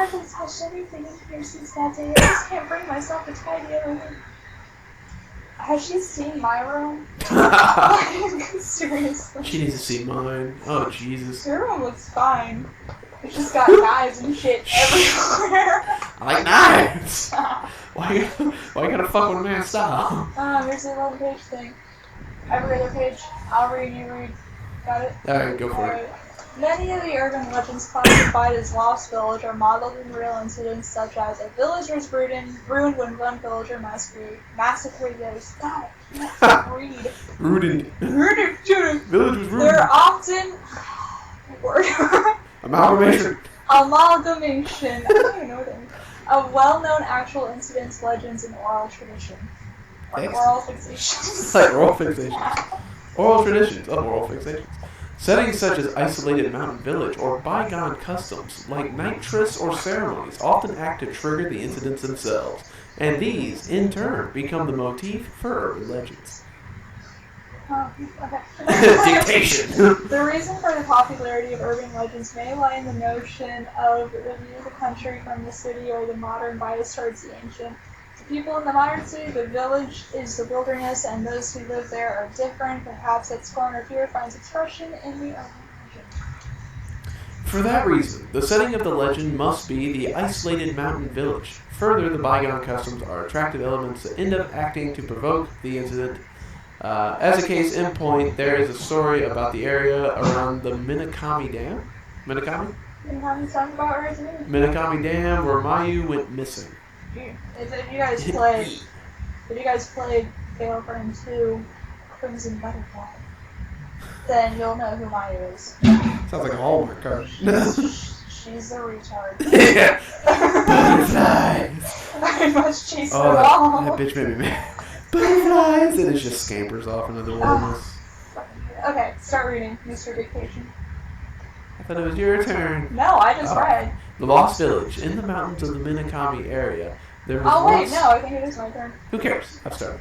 haven't touched anything in here since that day. I just can't bring myself to tidy everything. Has she seen my room? Seriously. She needs to see mine. Oh, Jesus. Your room looks fine. It's just got knives and shit everywhere. I like knives. Why you gotta fuck with a man's style? Here's the 11-page thing. Every other page. I'll read, you read. Got it? Alright, go for it. Many of the urban legends classified as Lost Village are modeled in real incidents such as a village was ruined when one villager massacred those. God, I can't read. Ruined. Village was ruined. They're often... Amalgamation. Amalgamation. I don't even know what it means. Of well-known actual incidents, legends, and oral tradition. Like oral fixations. Like oral fixations. Oral traditions of oral fixations. Settings such as isolated mountain village or bygone customs, like night trysts or ceremonies, often act to trigger the incidents themselves, and these, in turn, become the motif for urban legends. Oh, okay. Dictation. The reason for the popularity of urban legends may lie in the notion of the view of the country from the city or the modern bias towards the ancient. To people in the modern city, the village is the wilderness, and those who live there are different. Perhaps that scorn or fear finds expression in the urban legend. For that reason, the setting of the legend must be the isolated mountain village. Further, the bygone customs are attractive elements that end up acting to provoke the incident. As a case in point, there is a story about the area around the Minakami Dam. Minakami? Minakami's talking about right here. Minakami Dam, where Mayu went missing. If you guys played Fatal Frame 2 Crimson Butterfly, then you'll know who Mayu is. Sounds like a Hallmark card. She's the retard. Yeah. Butterflies. I must chase them all. That bitch made me mad. Butterflies! And it just scampers off into the wilderness. Okay, start reading, Mr. Dictation. I thought it was your turn. No, I just read. The Lost Village, in the mountains of the Minakami area. There was wait, no, I think it is my turn. Who cares? I've started.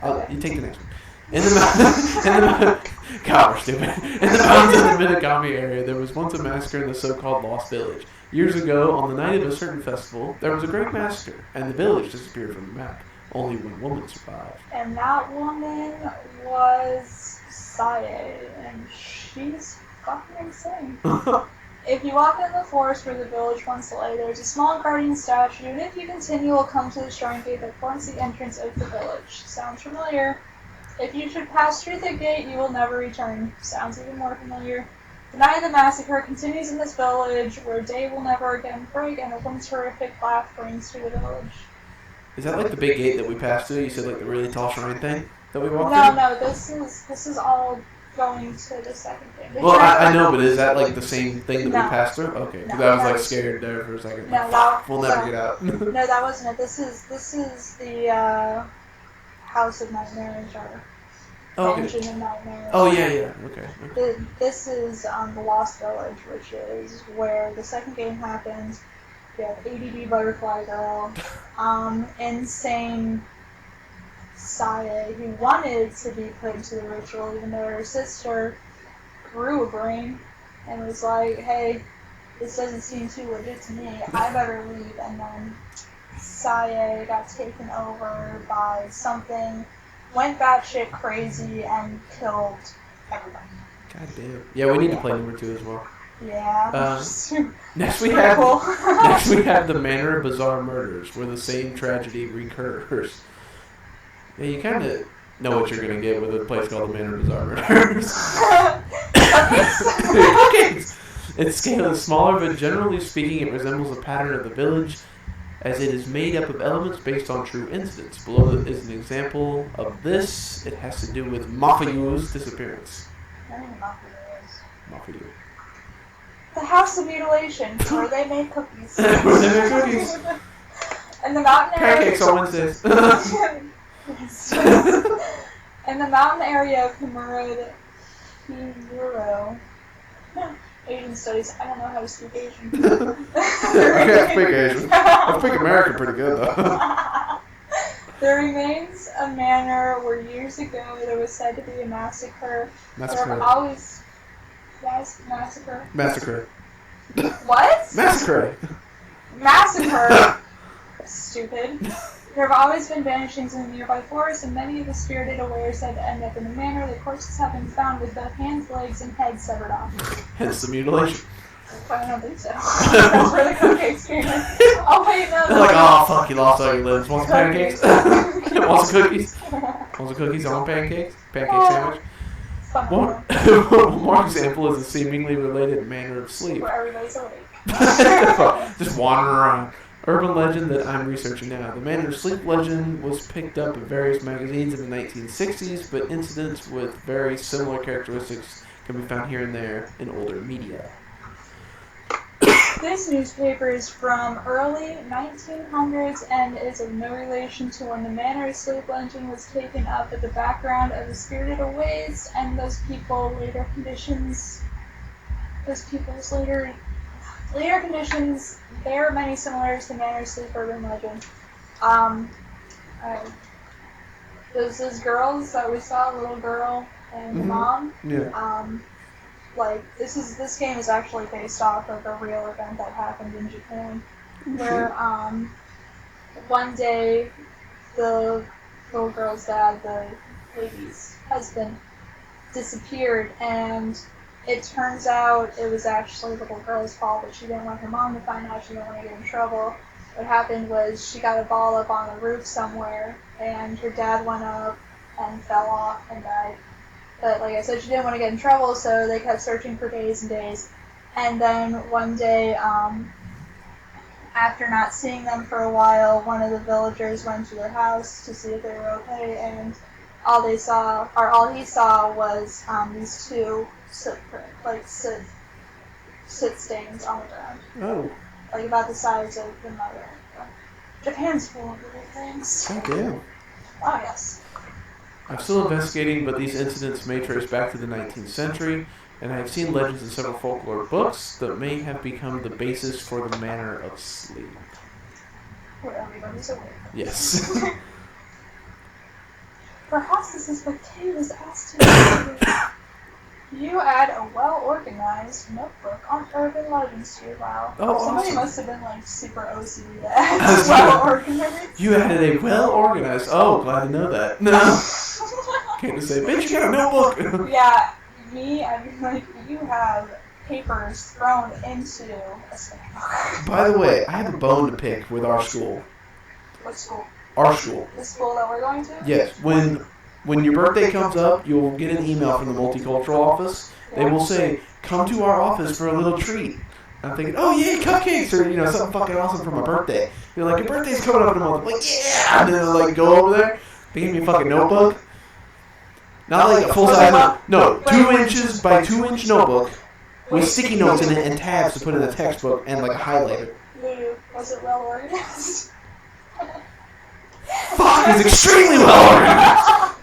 Okay. You take the next one. In the God, we're stupid. In the mountains of the Minakami area, there was once a massacre in the so-called Lost Village. Years ago, on the night of a certain festival, there was a great massacre, and the village disappeared from the map. Only one woman survived. And that woman was Sae, and she's fucking insane. If you walk in the forest where the village once lay, there's a small guardian statue, and if you continue, you'll come to the shrine gate that forms the entrance of the village. Sounds familiar? If you should pass through the gate, you will never return. Sounds even more familiar. The night of the massacre continues in this village, where day will never again break, and a woman's horrific laugh rings through the village. Is that like the big gate that we passed through? You said like the really tall shrine thing that we walked through? No, this is all going to the second thing. Well, I know, but is that like the same thing that we passed through? Okay, because I was like scared there for a second. No, we'll never get out. No, that wasn't it. This is the House of Nightmares or Mansion of Nightmares. Oh yeah. Okay. This is the Lost Village, which is where the second game happens. You have ADD Butterfly Girl, insane Sae, who wanted to be put into the ritual, even though her sister grew a brain and was like, hey, this doesn't seem too legit to me, I better leave. And then Sae got taken over by something, went batshit crazy, and killed everybody. God damn. Yeah, we need to play number 2 as well. Yeah. Next we have the Manor of Bizarre Murders, where the same tragedy recurs. Yeah, you kind of know what you're going to get with a place called the Manor of Bizarre Murders. Cupcakes! Its scale is smaller, but generally speaking, it resembles the pattern of the village, as it is made up of elements based on true incidents. Below is an example of this. It has to do with Mafuyu's disappearance. I don't know what Mafuyu. The House of Mutilation, where they make cookies. Where they make cookies. And the mountain area. Pancakes on Wednesdays. In the mountain area of Himuro, Asian studies. I don't know how to speak Asian. I can't speak Asian. I speak American pretty good though. There remains a manor where years ago there was said to be a massacre. There were always massacre. Massacre. What? Massacre. massacre. Stupid. There have always been vanishings in the nearby forest, and many of the spirited away are said to end up in the manor. The corpses have been found with both hands, legs, and heads severed off. Hence the mutilation. I don't think so. That's where the cupcakes came in. Oh wait, no. They're like, oh fuck, you lost all your limbs. Want some pancakes? Want some cookies? Want some cookies on pancakes? Pancake sandwich? One more example is a seemingly related manner of sleep. Where everybody's awake. Just wandering around. Urban legend that I'm researching now. The manner of sleep legend was picked up in various magazines in the 1960s, but incidents with very similar characteristics can be found here and there in older media. This newspaper is from early 1900s and is of no relation to when the manner of sleep legend was taken up, but the background of the spirited aways and those people's later conditions, there are many similarities to the manner of sleep urban legend. Those girls that we saw, little girl and the mom. Yeah. This game is actually based off of a real event that happened in Japan, where one day the little girl's dad, the lady's husband, disappeared, and it turns out it was actually the little girl's fault, but she didn't want her mom to find out. She didn't want to get in trouble. What happened was she got a ball up on the roof somewhere, and her dad went up and fell off and died. But like I said, she didn't want to get in trouble, so they kept searching for days and days. And then one day, after not seeing them for a while, one of the villagers went to their house to see if they were okay, and all he saw was these two soot stains on the ground. Oh. Like about the size of the mother. Japan's full of little things. God damn. Oh, yes. I'm still investigating, but these incidents may trace back to the 19th century, and I have seen legends in several folklore books that may have become the basis for the manner of sleep. Where everybody's awake. Yes. Perhaps this is what Kay was asked to do. You add a well-organized notebook on urban legends to your file. Oh, Somebody awesome. must have been like super OCD to add well-organized. You added a well-organized. Oh, glad to know that. No. Can't just say, bitch, you got a notebook. Yeah, I'm like, you have papers thrown into a spinning book. By the way, I have a bone to pick with our school. What school? Our school. The school that we're going to? Yes. When your birthday comes up, you'll get an email from the multicultural office. They will say, come to our office for a little treat. I'm thinking, oh yeah, cupcakes or something fucking awesome for my birthday. They're like, your birthday's coming up in a month. I'm like, yeah, and then they'll like go over there. They give me a fucking notebook. Not like a full size. No, 2 inches by 2 inch notebook with sticky notes in it and tabs to put in a textbook and like a highlighter. Was it well organized? Fuck, it's extremely well organized.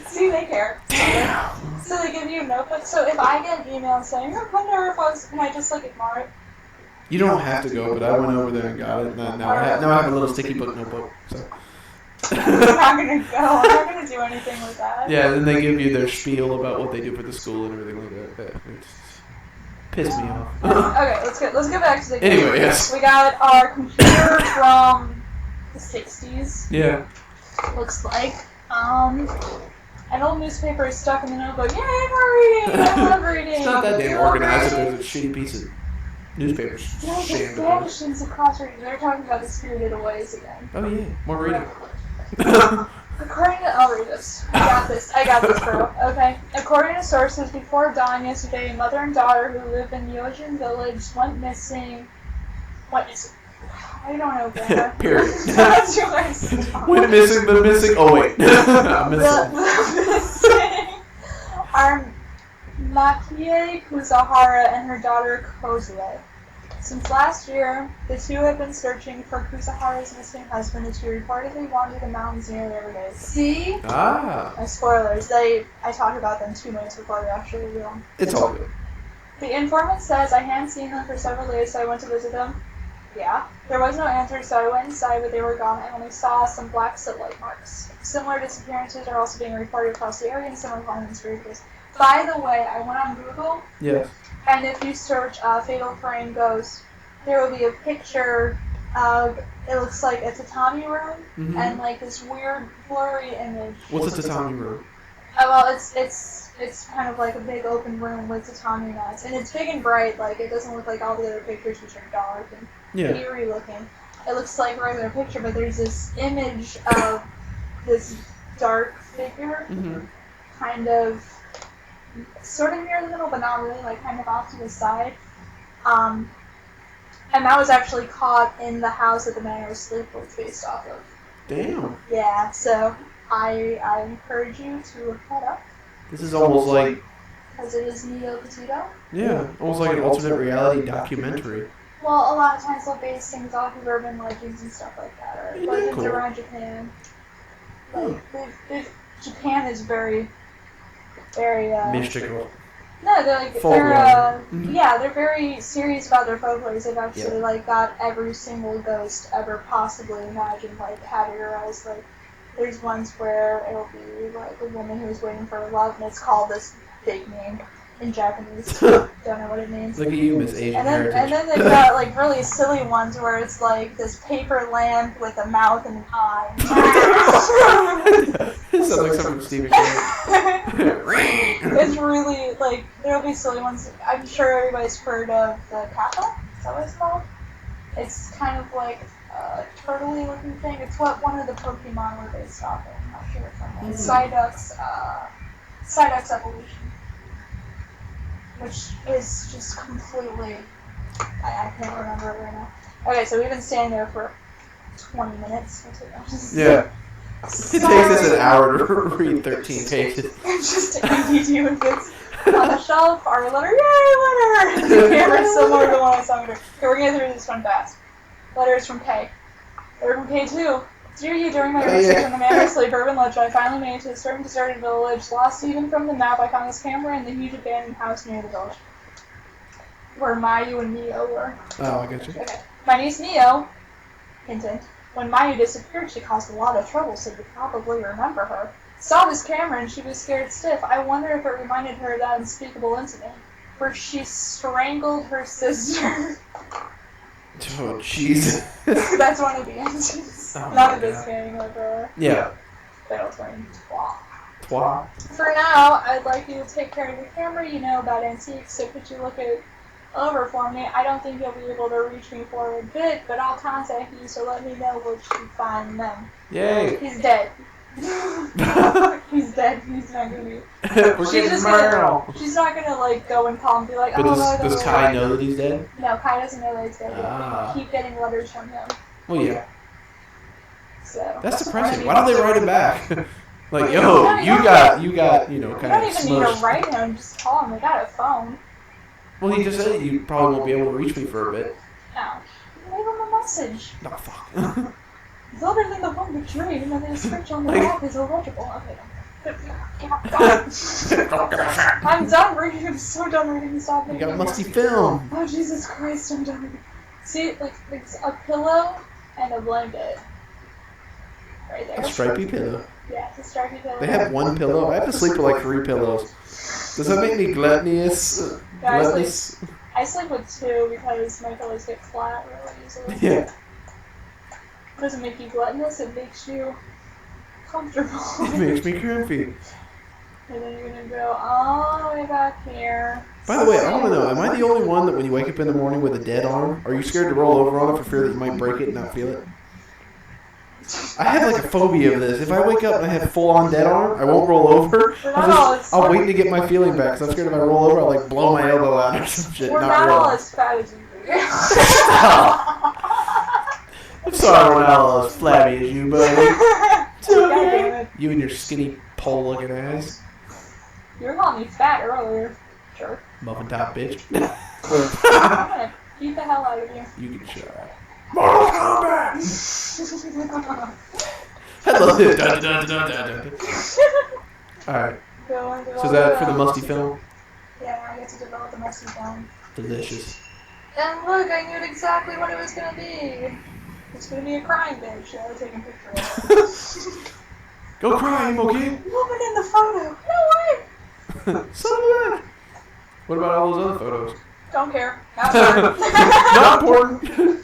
See, they care. Damn. So they give you a notebook. So if I get an email saying, I wonder if can I just like ignore it? You don't have to go, but I went over there and got it. Now I have a little sticky book notebook. So. I'm not gonna go. I'm not gonna do anything with that. Yeah, then they give you their spiel about what they do for the school and everything like that. It just pissed me off. Okay, let's get back to the game. Anyway, yes. We got our computer from the 60s. Yeah. Looks like. An old newspaper is stuck in the notebook. Yay, we're reading! I love reading! It's not that damn organized if there's a shitty piece of newspaper jammed up. Vanishings across reading. They're talking about the spirited aways again. Oh yeah, more reading. According to, I'll read this. I got this, bro. Okay. According to sources, before dawn yesterday, a mother and daughter who live in Yojin village went missing. What is? I don't know, Brenda. Period. That's your last Went missing, the missing. Oh wait, I'm missing. The missing are Makie Kusahara and her daughter Kozue. Since last year, the two have been searching for Kusahara's missing husband. The two reportedly wander the mountains nearly every day. See? Ah. Spoilers. I talked about them 2 minutes before they actually reveal them. It's all good. The informant says, I hadn't seen them for several days, so I went to visit them. Yeah. There was no answer, so I went inside, but they were gone. I only saw some black soot-like marks. Similar disappearances are also being reported across the area in similar findings for years. By the way, I went on Google. Yes. And if you search Fatal Frame Ghost, there will be a picture It looks like a tatami room Mm-hmm. and like this weird blurry image. What's a tatami room? Well, it's kind of like a big open room with tatami mats, and it's big and bright. Like it doesn't look like all the other pictures, which are dark and Yeah. eerie looking. It looks like a regular picture, but there's this image of this dark figure, Mm-hmm. kind of, sort of near the middle, but not really, like kind of off to the side. And that was actually caught in the house that the Manor of Sleep was based off of. Damn. Yeah, so I encourage you to look that up. This is almost like, Because it is Neo Petito. yeah, almost like an alternate reality documentary. Well, a lot of times they'll base things off of urban legends and stuff like that, or Isn't that legends cool? around Japan. Like, Japan is very, very, Mystical. No, they're like, Folklore. they're very serious about their folklore. They've actually, like, got every single ghost ever possibly imagined, like, categorized. Like, there's ones where it'll be, like, a woman who's waiting for love, and it's called this big name in Japanese. Don't know what it means. Look at you, Miss Asian And then Heritage. they've got, like, really silly ones where it's, like, this paper lamp with a mouth and an eye. It sounds like something from Stephen King. It's really, like, there'll be silly ones. I'm sure everybody's heard of the Kappa. Is that what it's called? It's kind of like a turtle-y looking thing. It's what one of the Pokemon were based off of. I'm not sure which one. It's Psyduck's evolution. Which is just completely... I can't remember it right now. Okay, so we've been standing there for 20 minutes. Yeah. It takes us an hour to read 13 pages. Just to MPG with this on the shelf, our letter, yay, letter! The camera's similar to the one I saw here. Okay, we're gonna get through this one fast. Letters from Kay. Letter from Kay 2. Dear you, during my research on the Manor of Sleep urban legend, I finally made it to a certain deserted village. Lost even from the map, I found this camera in the huge abandoned house near the village. Where Mayu and Neo were. Oh, I got you. Okay. My niece Neo, hint hint, when Mayu disappeared, she caused a lot of trouble, so you probably remember her. Saw this camera and she was scared stiff. I wonder if it reminded her of that unspeakable incident where she strangled her sister. Oh, jeez. That's one of the answers. Oh Not my a big God. scanning of her. Yeah. Fatal twin. Wow. Twat. For now, I'd like you to take care of your camera. You know about antiques, so could you look it over for me? I don't think you'll be able to reach me for a bit, but I'll contact you, so let me know what you find then. Yay. He's dead. He's dead. He's not gonna be. We're She's getting just Merle. She's not gonna like go and call and be like, But oh, does Kai know that he's dead? No, Kai doesn't know that he's dead yet. Ah. Keep getting letters from him. Well, yeah. So That's depressing. Why don't they write it back? Like, yo, Well, you got, you know, You kind don't of even need to smushed. write him. Just call him. They got a phone. Well, he just said you probably won't be able to reach me for a bit. No. Leave him a message. No, fuck. It's older than the one betray, even though the description on the Like- back is illegible. Okay. I'm done reading. I'm so done reading. Stop You making got me musty more. film. Oh, Jesus Christ, I'm done reading. See, like, it's a pillow and a blanket. Right there. A stripy pillow. Yeah, it's a stripy pillow. They have one pillow. I have to sleep with like 3 pillows. Does that make me gluttonous? Gluttonous? I sleep with 2 because my pillows get flat really easily. Yeah. It doesn't make you gluttonous, it makes you comfortable. It makes me comfy. And then you're gonna go all the way back here. By the way, I want to know, am I the only one that when you wake up in the morning with a dead arm, are you scared to roll over on it for fear that you might break it and not feel it? I have like a phobia of this. If I wake up and I have full-on dead arm, I won't roll over. I'll wait to get my feeling back, because I'm scared if I roll over, I'll like blow my elbow out or some shit. We're Not not all roll. as fat as you. I'm sorry we're not all as flabby as you, buddy. It's God okay. damn it. You and your skinny pole-looking ass. You were calling me fat earlier. Jerk. Muffin top bitch. I'm gonna beat the hell out of you. You can shut up. Mortal Kombat! I love it. Dun, dun, dun, dun, dun. Alright, so is that for the musty film? Yeah, I get to develop the musty film. Delicious. And look, I knew exactly what it was gonna be. It's gonna be a crime bitch. I was taking a picture of it. Go crime, okay? Woman in the photo. No way. Son of a... What about all those other photos? Don't care. Not important. Not important.